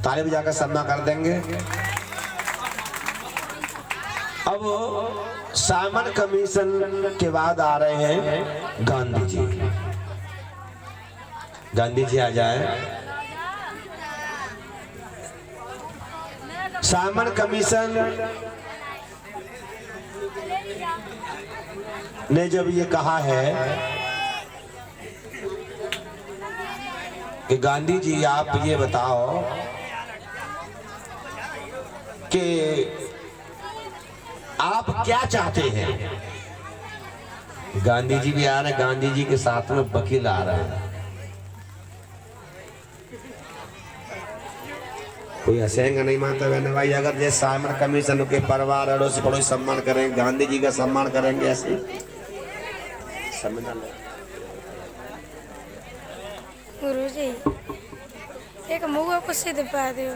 ताली बजाकर सम्मान कर देंगे। अब साइमन कमीशन के बाद आ रहे हैं गांधी जी। गांधी जी आ जाए। साइमन कमीशन ने जब ये कहा है कि गांधी जी आप ये बताओ कि आप क्या चाहते हैं। गांधी जी भी आ रहे हैं, गांधी जी के साथ में वकील आ रहे हैं। कोई हंसेगा नहीं मानता बहने भाई, अगर जैसे साइमन कमीशन के परिवार अड़ोसी पड़ोसी सम्मान करेंगे, गांधी जी का सम्मान करेंगे, ऐसे गुरु जी एक मुआ को सिद्ध पा दो।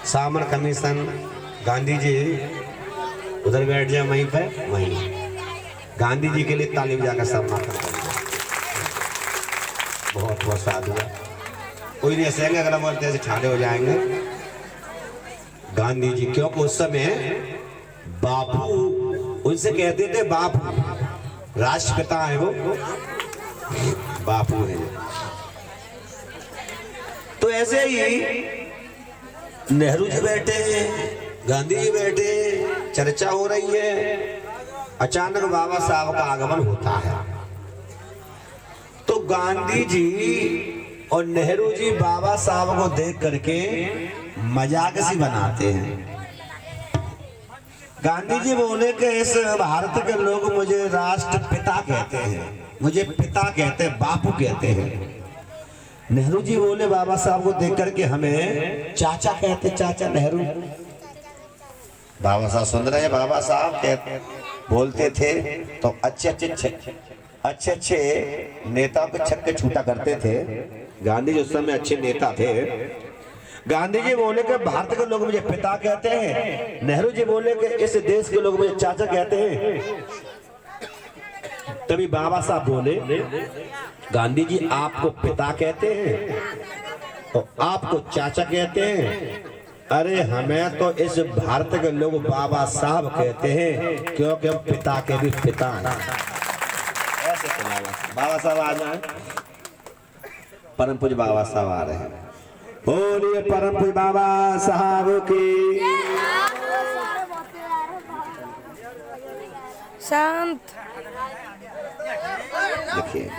साइमन कमीशन गांधी जी उधर बैठ जाए वहीं पे, वहीं गांधी जी के लिए ताली बजाकर सम्मान करते हैं। बहुत बहुत साधु है। कोई नहीं हंसेंगे, अगर बोलते ऐसे ठाड़े हो जाएंगे। गांधी जी क्योंकि उस समय बापू उनसे कहते थे, बापू राष्ट्रपिता है वो, बापू है। तो ऐसे ही नेहरू जी बैठे, गांधी जी बैठे, चर्चा हो रही है। अचानक बाबा साहब का आगमन होता है। तो गांधी जी और नेहरू जी बाबा साहब को देख करके मजाक सी बनाते हैं। गांधी जी बोले कि इस भारत के लोग मुझे राष्ट्रपिता कहते हैं, मुझे पिता कहते हैं, बापू कहते हैं। नेहरू जी बोले बाबा साहब को देख करके हमें चाचा कहते, चाचा नेहरू। बाबा साहब सुन रहे हैं, बाबा साहब कहते बोलते थे तो अच्छे नेताओं के छक्के छूटा करते थे। गांधी जी उस समय अच्छे नेता थे। गांधी जी बोले कि भारत के लोग मुझे पिता कहते हैं, नेहरू जी बोले कि इस देश के लोग मुझे चाचा कहते हैं। तभी बाबा साहब बोले, गांधी जी आपको पिता कहते हैं तो आपको चाचा कहते हैं, अरे हमें तो इस भारत के लोग बाबा साहब कहते हैं क्योंकि हम पिता के भी पिता हैं। ऐसे बाबा साहब आ जाए। परम पूज्य बाबा साहब आ रहे हैं। बोलिए परम पूज्य बाबा साहब की। शांत देखिए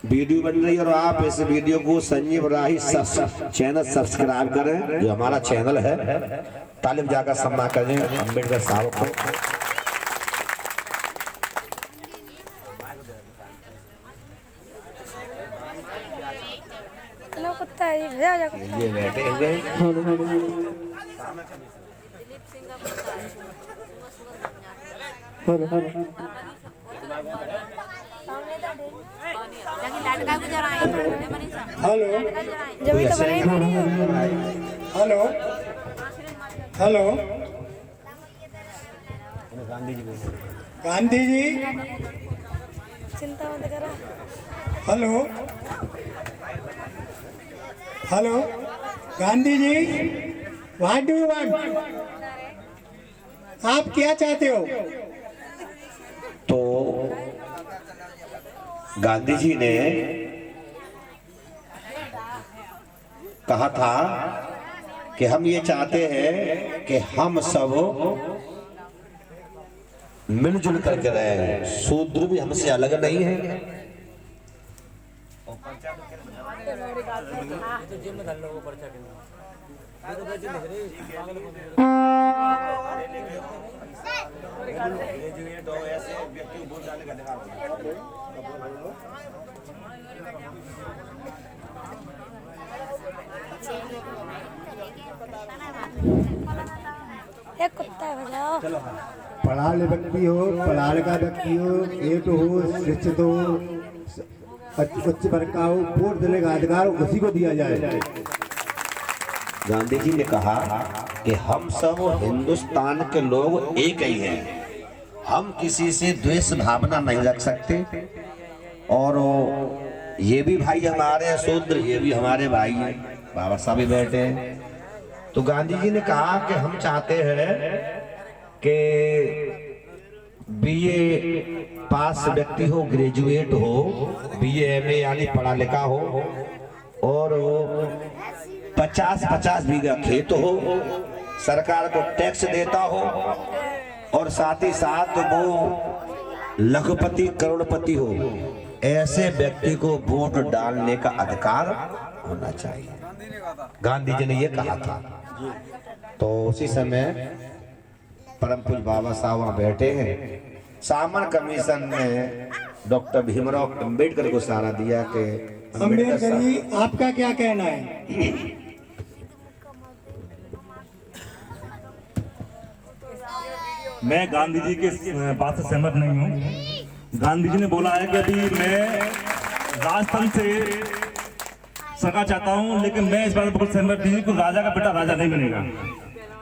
वीडियो बन रही है और आप इस वीडियो को संजीव राही चैनल सब्सक्राइब करें, जो हमारा चैनल है। तालिब जाकर सम्मान करें अम्बेडकर साहब को। कुत्ता है ये बैठे हुए हेलो जब तो हेलो हेलो गांधी जी चिंता मत करो। Hello hello Gandhi ji, what do you want? आप क्या चाहते हो? तो गांधी जी ने कहा था कि हम ये चाहते हैं कि हम सब मिलजुल करके रहे, शूद्र भी हमसे अलग नहीं है। एक कुत्ता बजाओ। पढ़ा ले व्यक्ति हो, पढ़ा लिखा व्यक्ति हो, एक हो, शिक्षित हो, उच्च वर्ग का हो, वोट देने का अधिकार उसी को दिया जाए। गांधी जी ने कहा कि हम सब हिंदुस्तान के लोग एक ही हैं, हम किसी से द्वेष भावना नहीं रख सकते, और ये भी भाई हमारे हैं शूद्र, ये भी हमारे भाई हैं। बाबा साहब भी बैठे हैं। तो गांधी जी ने कहा कि हम चाहते हैं कि बीए पास व्यक्ति हो, ग्रेजुएट हो, बीए एमए यानी पढ़ा लिखा हो, और 50-50 बीघा खेत हो, सरकार को टैक्स देता हो, और साथ ही साथ वो लखपति करोड़पति हो। ऐसे व्यक्ति को वोट डालने का अधिकार होना चाहिए, गांधी जी ने ये कहा था। तो उसी समय परम पूज्य बाबा साहब वहां बैठे हैं। सामन कमीशन ने डॉक्टर भीमराव अंबेडकर को सहारा दिया कि अम्बेडकर जी आपका क्या कहना है? मैं गांधी जी के बात से सहमत नहीं हूँ। गांधी जी ने बोला है कि अभी मैं राजतंत्र से सका चाहता हूँ, लेकिन मैं इस बात में बहुत सहमत नहीं हूँ कि राजा का बेटा राजा नहीं बनेगा।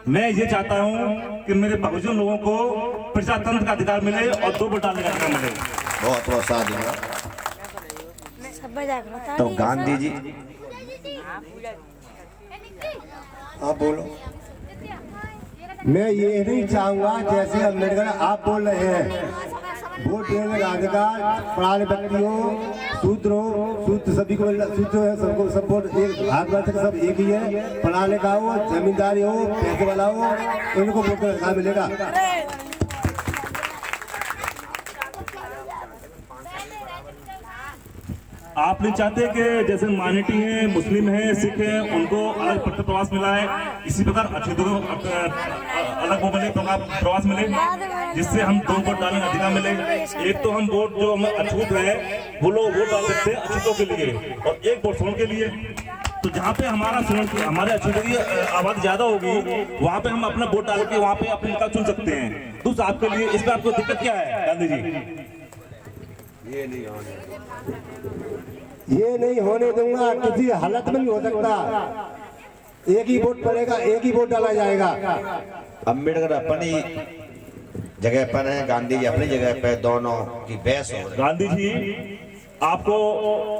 मैं ये चाहता हूँ कि मेरे बहुजन लोगों को प्रजातंत्र का अधिकार मिले और 2 वोट डालने का अधिकार मिले। बहुत बहुत साधु। तो गांधी जी, आप बोलो। मैं ये नहीं चाहूंगा जैसे अम्बेडकर आप बोल रहे हैं, वोट देने का अधिकार पढ़ाने व्यक्ति हो, सूत्र हो, सूत्र सभी को, सूत्र है सबको, सब वोट एक भारत सब एक ही है। पढ़ाने का हो, जमींदारी हो, पैसे वाला हो, इनको वोट का अधिकार मिलेगा। आप नहीं चाहते कि जैसे माइनॉरिटी है, मुस्लिम है, सिख है, उनको अलग प्रवास मिला है, इसी प्रकार अछूतों को अलग वो मिले प्रवास मिले, जिससे हम 2 वोट डालने का अधिकार मिले। एक तो हम वोट जो हम अछूत है वो लोग वोट डाल सकते हैं अछूतों के लिए, और 1 वोट सोन के लिए। तो जहाँ पे हमारे अछूतों की आबादी ज्यादा होगी, वहाँ पे हम अपना वोट डाल के वहाँ पे अपने नेता चुन सकते हैं। दूसरा आपके लिए इसमें आपको दिक्कत क्या है गांधी जी? ये नहीं होने दूंगा, किसी हालत में नहीं हो सकता। एक ही वोट पड़ेगा, एक ही वोट डाला जाएगा। अम्बेडकर अपनी जगह पर है, गांधी जी अपनी जगह पर, दोनों की बहस हो। गांधी जी आपको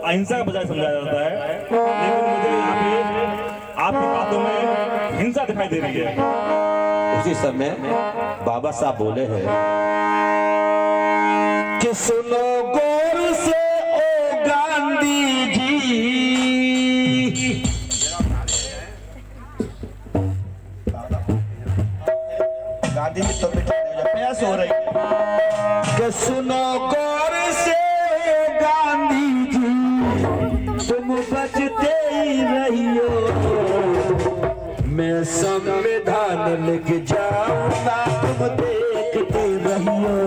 अहिंसा का बजाय समझाया जाता है, लेकिन मुझे यहाँ पे आपकी बातों में हिंसा दिखाई दे रही है। उसी समय बाबा साहब बोले हैं कि सुनो गौर से ओ गांधी जी, गांधी जी तो बहस हो रही है कि सुनो गौर से ओ गांधी जी, तुम बचते ही रहियो, मैं संविधान लिख जाऊंगा, तुम देखते रहियो,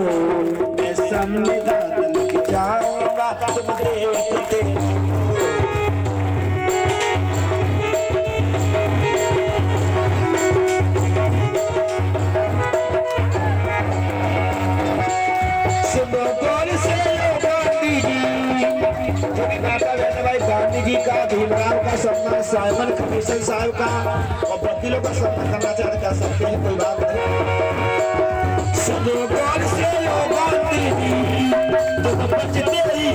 मैं संविधान लिख जाऊंगा, तुम देखते। सुनो गौर से ओ गांधी जी, भाई गांधी जी का, भीमराव का सम्मान, साइमन कमीशन साहब का और वकीलों का सम्मान करना चाहते कर सकते हैं, कोई बात नहीं। सुनो गौर से ओ गांधी जी, तुम बचते ही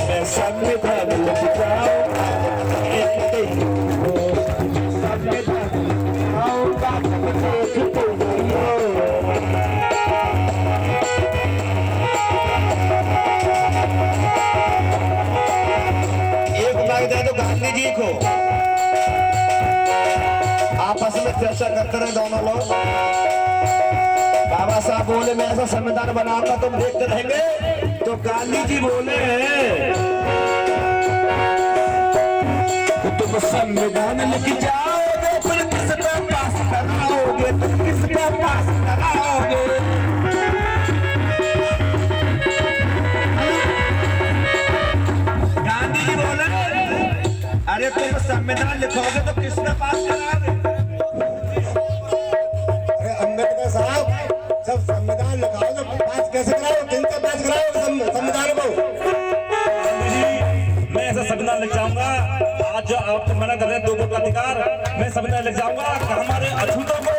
मैं संविधान लिख जाऊंगा, देखते हो, संविधान आऊंगा, देखते हो। दे दो गांधी जी को, आपस में चर्चा करते रहे दोनों लोग। बाबा साहब बोले मैं ऐसा संविधान बनाऊंगा, तुम देखते रहेंगे। तो गांधी जी बोले तुम संविधान लिख जाओगे, फिर किसका पास कराओगे, तुम किसका पास कराओगे। गांधी जी बोले अरे तुम संविधान लिखोगे तो किसने पास कराओगे। अरे अम्बेडकर साहब, सब संविधान लिखाओगे, पास कैसे कराओगे, किनका पास कराओगे संविधान को? आप मना कर रहे हैं 2 वोट का अधिकार, मैं समझने लग जाऊंगा कि हमारे अछूतों को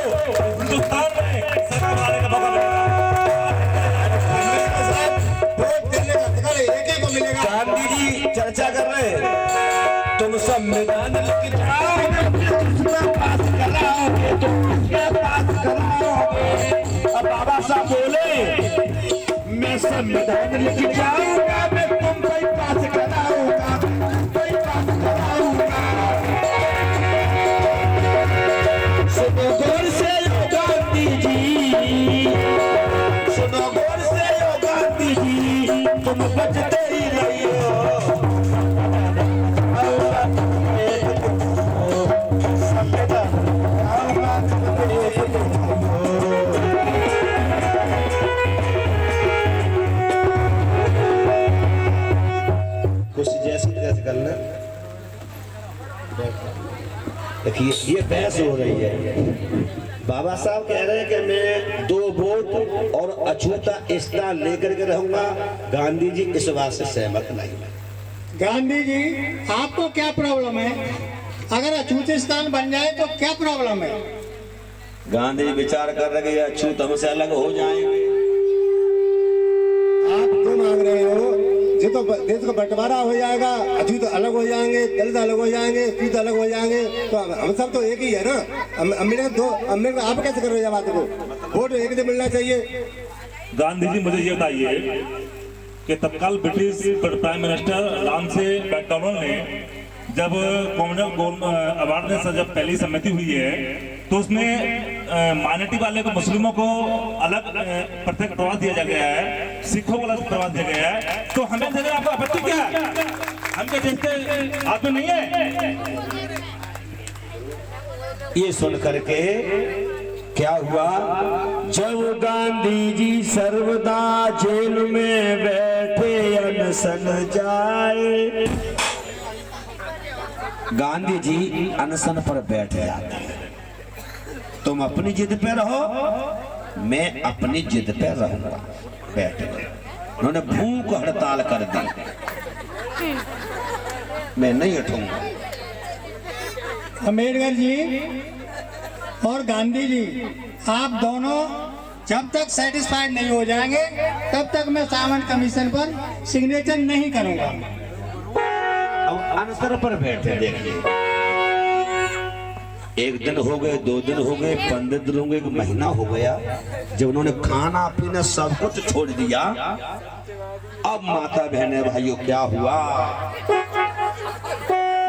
हिंदुस्तान में सरकार बनाने का मौका मिलेगा। गांधी जी चर्चा कर रहे हैं, तुम संविधान लिख पास कराओगे, तुम पास कराओगे। अब बाबा साहब बोले मैं संविधान लिख जाऊंगा, मैं तुम कोई पास कराऊंगा, कोई पास कराऊंगा। सुनो गौर से यो गांधी जी, सुनो गौर से यो गांधी जी, तुम बचते ही रहियो। कुछ जैसे जैसे करना। देखिए ये बहस हो रही है। बाबा साहब कह रहे हैं कि मैं 2 वोट और अछूता स्थान लेकर के रहूंगा। गांधी जी इस बात से सहमत नहीं है। गांधी जी आपको क्या प्रॉब्लम है? अगर अछूते स्थान बन जाए तो क्या प्रॉब्लम है? गांधी जी विचार कर रहे हैं अछूत हमसे अलग हो जाएंगे। आप क्यों मांग रहे हो? जो तो देश का बंटवारा हो जाएगा, अछूत अलग हो जाएंगे, दलित अलग हो जाएंगे, अछूत अलग हो जाएंगे, तो हम सब तो एक ही है ना। अम्बेडकर आप कैसे कर रहे हैं बात को? वोट एक दिन मिलना चाहिए। गांधी जी मुझे ये बताइए कि तत्काल ब्रिटिश प्राइम मिनिस्टर लांसे मैकडॉनल्ड ने जब कॉमनवेल्थ अवार्ड से जब पहली सम्मति हुई है तो उसमें माइनॉरिटी वाले को मुस्लिमों को अलग प्रत्येक प्रवास दिया गया है, सिखों को अलग प्रवास दिया गया है, तो हमें देने आपको आपत्ति क्या है? हम क्या देखते आदमी नहीं है? ये सुन करके क्या हुआ, जब गांधी जी सर्वदा जेल में बैठे अनशन जाए। गांधी जी अनशन पर बैठ जाते हैं। तुम अपनी जिद पे रहो, मैं अपनी जिद पे रहूंगा। बैठ गए, उन्होंने भूख हड़ताल कर दी, मैं नहीं उठूंगा। अम्बेडकर जी और गांधी जी आप दोनों जब तक सेटिस्फाइड नहीं हो जाएंगे तब तक मैं सावंत कमीशन पर सिग्नेचर नहीं करूंगा। अब अनशन पर बैठे, देखिए 1 दिन हो गए, 2 दिन हो गए, 15 दिन हो गए, 1 महीना हो गया, जब उन्होंने खाना पीना सब कुछ छोड़ दिया। अब माता बहने भाइयों क्या हुआ,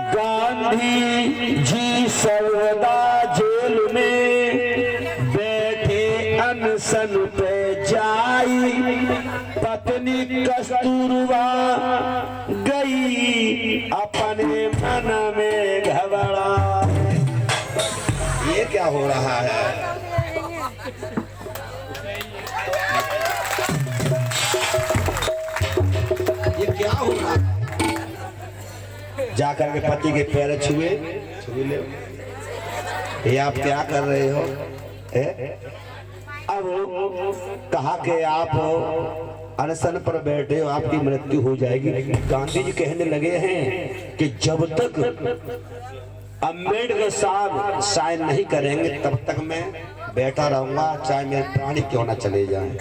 गांधी जी सर्वदा जेल में बैठे अनशन पे जाई। पत्नी कस्तूरबा गई अपने मन में घबरा। ये क्या हो रहा है? ये क्या हो रहा है? जाकर के पति के पैर छुए ले, ये आप क्या कर रहे हो? अब कहा कि आप अनशन पर बैठे हो, आपकी मृत्यु हो जाएगी। गांधी जी कहने लगे हैं कि जब तक अम्बेडकर साहब साइन नहीं करेंगे तब तक मैं बैठा रहूंगा, चाहे मेरे प्राणी क्यों ना चले जाएं।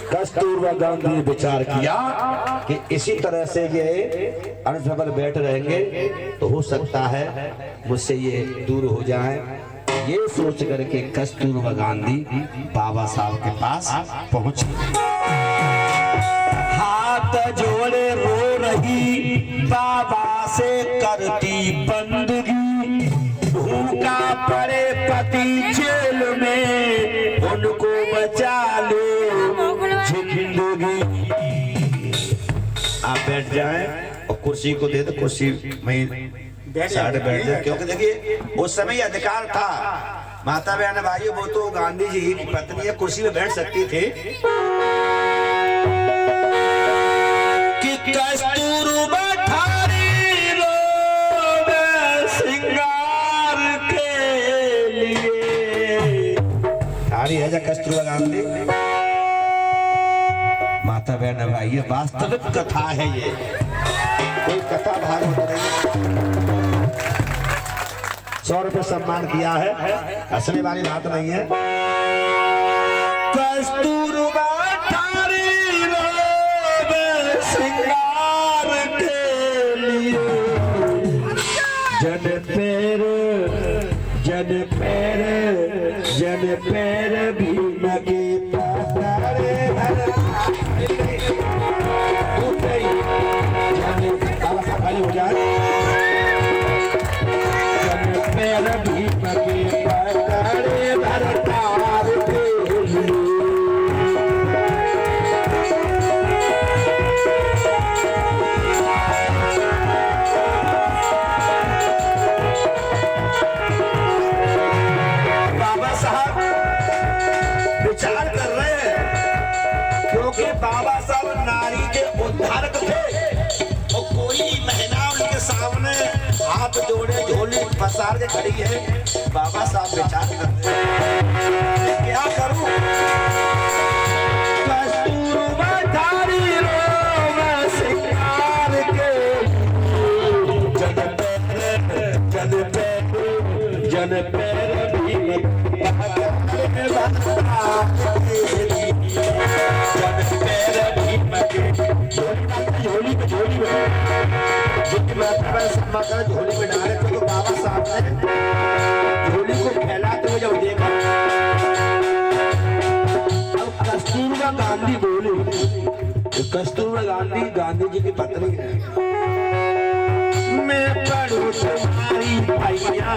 कस्तूरबा गांधी ने विचार किया कि इसी तरह से ये अनशन पर बैठ रहेंगे तो हो सकता है मुझसे ये दूर हो जाए। ये सोच करके कस्तूरबा गांधी बाबा साहब के पास पहुंचे, हाथ जोड़े रो रही बाबा से करती बंदगी। भूखा पड़े पति जेल में, उनको बचा लो जिंदगी। आप बैठ जाएं और कुर्सी को दे दो, कुर्सी में साइड बैठ जाए, क्योंकि देखिए उस समय अधिकार था। माता बहन भाइयों, वो तो गांधी जी की पत्नी है, कुर्सी में बैठ सकती थी। कि कस्तूरबा ठारी रोवे सिंगार के लिए। ठारी है जा कस्तूरबा गांधी। माता बहन भाई, ये वास्तविक कथा है, ये कोई कथा भागवत नहीं। 100 रुपये सम्मान किया है, हंसने वाली बात नहीं है। कस्तूरबा थारी रोवे श्रृंगार के लिए, जन पैर भीम के पतारे खाली हो जाए। जन पैर भीम के पतारे भरतार के लिए, विचार कर रहे हैं क्योंकि बाबा साहब नारी के उद्धारक थे और कोई महिला उनके सामने हाथ जोड़े झोली पसार के खड़ी है। बाबा साहब विचार कर रहे हैं क्या करूं। कस्तूरबा थारी रोवे श्रृंगार के, जन पैर भीम झोली में झोली में डाले तो बाबा साहब ने झोली को फैलाते हुए जब देखा, अब कस्तूरबा गांधी बोले, कस्तूरबा गांधी जी की पत्नी है, मैं पढ़ूं तुम्हारी भैया,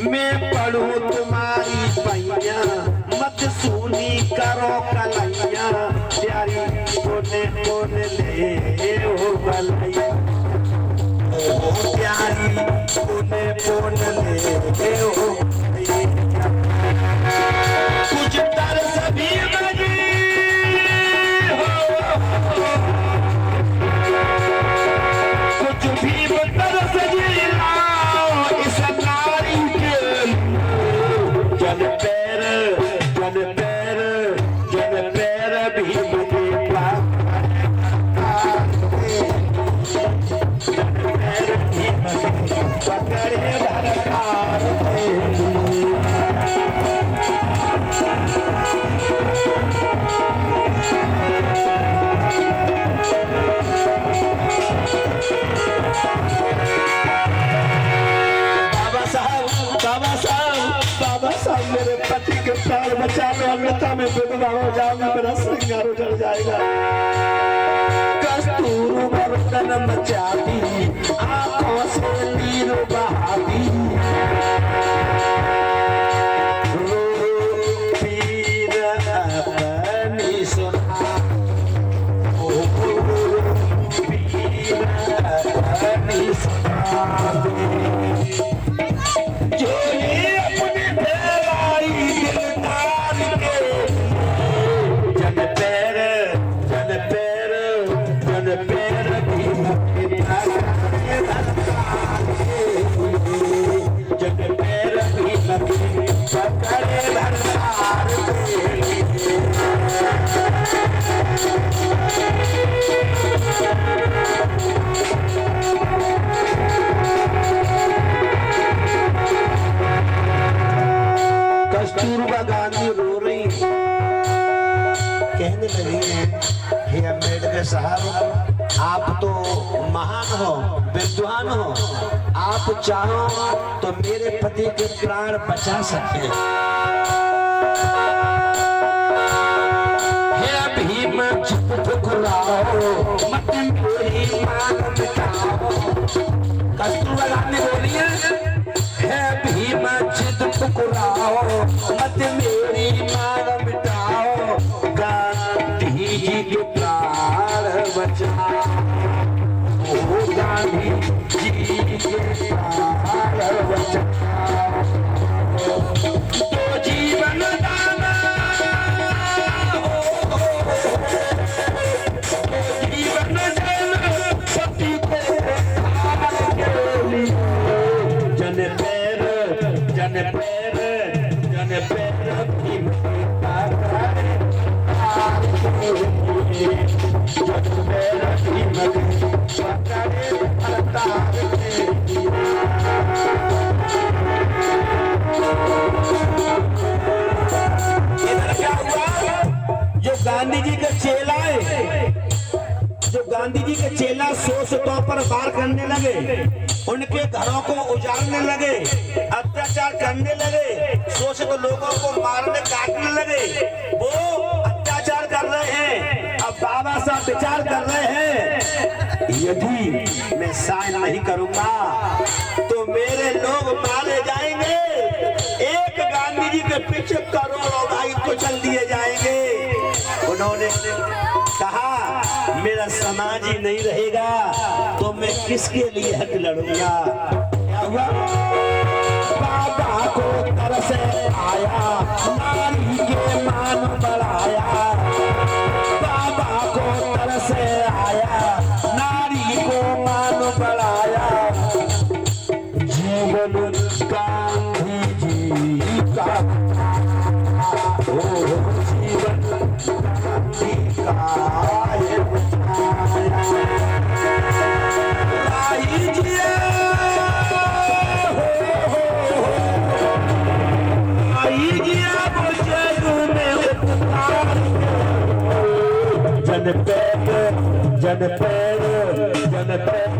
मैं पढ़ूं तुम्हारी पैया, मत सुनी करो कलैया, प्यारी कोने कोने ले ओ बलैया, प्यारी कोने कोने ले ओ बलैया, कुछ तरस भी बजी हो, कुछ भी तरस जी लाओ इस नारी के, जन पैर भीम के पकड़े भरतार बाबा साहब मेरे पति के प्राण बचा लो, अन्यथा मैं विधवा हो जाऊंगा, मेरा श्रृंगार उजड़ जाएगा। कस्तूरबा बदन मचाती, आंखों से नीर बहाती, रो पीर अपनी सुना, ओ पीर अपनी सुना, कस्तूरबा गांधी रो रही, कहने लगी, हे अम्बेडकर साहब, आप तो महान हो, विद्वान हो, आप चाहो तो मेरे पति के प्राण बचा सकते हैं। हे भीम जिद ठुकराओ, मत मेरी मांग मिटाओ। कस्तूरबा गांधी बोली है, हे भीम जिद ठुकराओ, मत मेरी मांग मिटाओ, गांधी जी के प्राण बचाओ, ओ गांधी जी के प्राण बचाओ, तो जीवन दाना जीवन दान पति को जन पैर भीम के पतारे, जन पैर भीम के पतारे इधर क्या हुआ, जो गांधी जी के चेला है, जो गांधी जी के चेला सोच तौर पर वार करने लगे, उनके घरों को उजाड़ने लगे, अत्याचार करने लगे, सोच तो लोगों को मारने काटने लगे, वो अत्याचार कर रहे हैं। अब बाबा साहब विचार कर रहे हैं, यदि मैं साइन नहीं करूंगा तो मेरे लोग मारे जाएंगे, एक गांधी जी के पीछे करोड़ों भाई कुचल दिए जाएंगे। उन्होंने कहा मेरा समाज ही नहीं रहेगा तो मैं किसके लिए हक लड़ूंगा। क्या हुआ, बाबा को तरस आया, नारी के मान बढ़ाया, बाबा को तरस आया, नारी को मान बढ़ाया, जीवन गांधी जी का, ओ जीवन गांधी का ये भाई जिया, भाई जिया मुझे में उतार, जन पैर जन पैर जन पैर